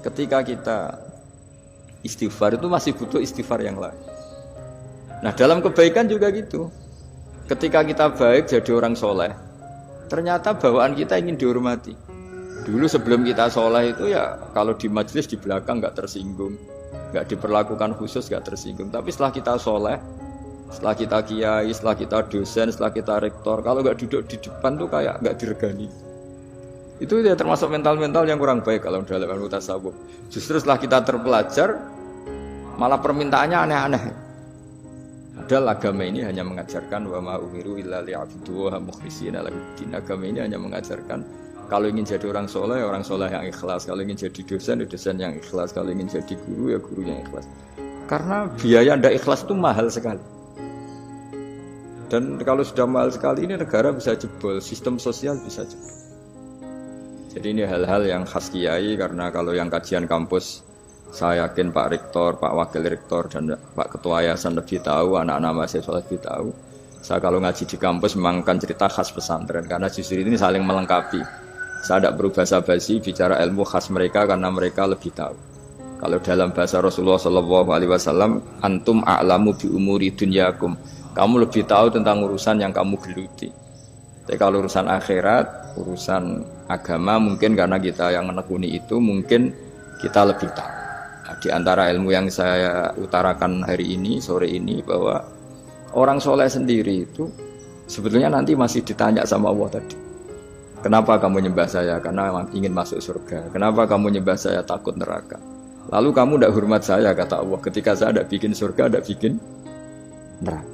Ketika kita istighfar itu masih butuh istighfar yang lain. Nah dalam kebaikan juga gitu. Ketika kita baik jadi orang soleh, ternyata bawaan kita ingin dihormati. Dulu sebelum kita soleh itu ya kalau di majelis di belakang nggak tersinggung, nggak diperlakukan khusus, nggak tersinggung. Tapi setelah kita soleh, setelah kita kiai, setelah kita dosen, setelah kita rektor, kalau nggak duduk di depan tuh kayak nggak diregani. Itu ya termasuk mental-mental yang kurang baik kalau dalam ilmu tasawuf. Justru setelah kita terpelajar, malah permintaannya aneh-aneh. Padahal agama ini hanya mengajarkan wa ma umiru illa liya'budu wa mukhlishina lahuddin. Agama ini hanya mengajarkan kalau ingin jadi orang soleh yang ikhlas. Kalau ingin jadi dosen, dosen yang ikhlas. Kalau ingin jadi guru, ya guru yang ikhlas. Karena biaya ndak ikhlas itu mahal sekali. Dan kalau sudah mahal sekali ini negara bisa jebol, sistem sosial bisa jebol. Jadi ini hal-hal yang khas kiai karena kalau yang kajian kampus saya yakin Pak Rektor, Pak Wakil Rektor dan Pak Ketua Yayasan lebih tahu, anak-anak mahasiswa lebih tahu. Saya kalau ngaji di kampus memang kan cerita khas pesantren karena justru ini saling melengkapi. Saya tidak berubah basa-basi bicara ilmu khas mereka karena mereka lebih tahu. Kalau dalam bahasa Rasulullah SAW, antum a'lamu bi umuri dunyakum. Kamu lebih tahu tentang urusan yang kamu geluti. Tapi kalau urusan akhirat, urusan agama mungkin karena kita yang menekuni itu mungkin kita lebih tahu. Nah, di antara ilmu yang saya utarakan hari ini, sore ini bahwa orang soleh sendiri itu sebetulnya nanti masih ditanya sama Allah tadi. Kenapa kamu nyembah saya? Karena ingin masuk surga. Kenapa kamu nyembah saya? Takut neraka. Lalu kamu tidak hormat saya, kata Allah. Ketika saya tidak bikin surga, tidak bikin neraka.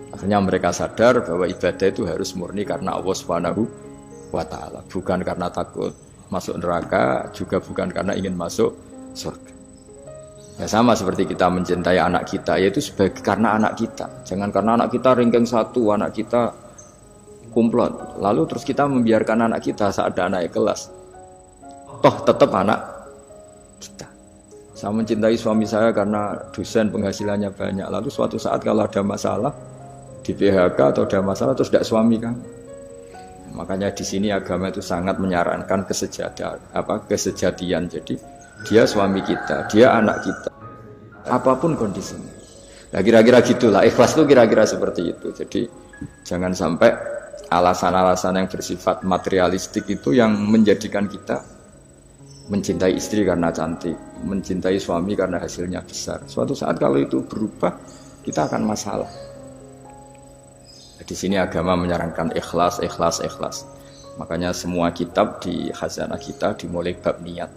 Akhirnya mereka sadar bahwa ibadah itu harus murni karena Allah Subhanahu wa ta'ala, bukan karena takut masuk neraka, juga bukan karena ingin masuk surga. Ya sama seperti kita mencintai anak kita, yaitu sebagai karena anak kita. Jangan karena anak kita ranking 1, anak kita kumplot, lalu terus kita membiarkan anak kita saat ada anak kelas. Toh tetap anak kita. Saya mencintai suami saya karena dosen penghasilannya banyak, lalu suatu saat kalau ada masalah di PHK atau ada masalah terus tidak suami kan. Makanya di sini agama itu sangat menyarankan kesejatian. Jadi dia suami kita, dia anak kita. Apapun kondisinya. Nah kira-kira gitulah. Ikhlas itu kira-kira seperti itu. Jadi jangan sampai alasan-alasan yang bersifat materialistik itu yang menjadikan kita mencintai istri karena cantik, mencintai suami karena hasilnya besar. Suatu saat kalau itu berubah, kita akan masalah. Di sini agama menyarankan ikhlas. Makanya semua kitab di khazanah kita dimulai bab niat.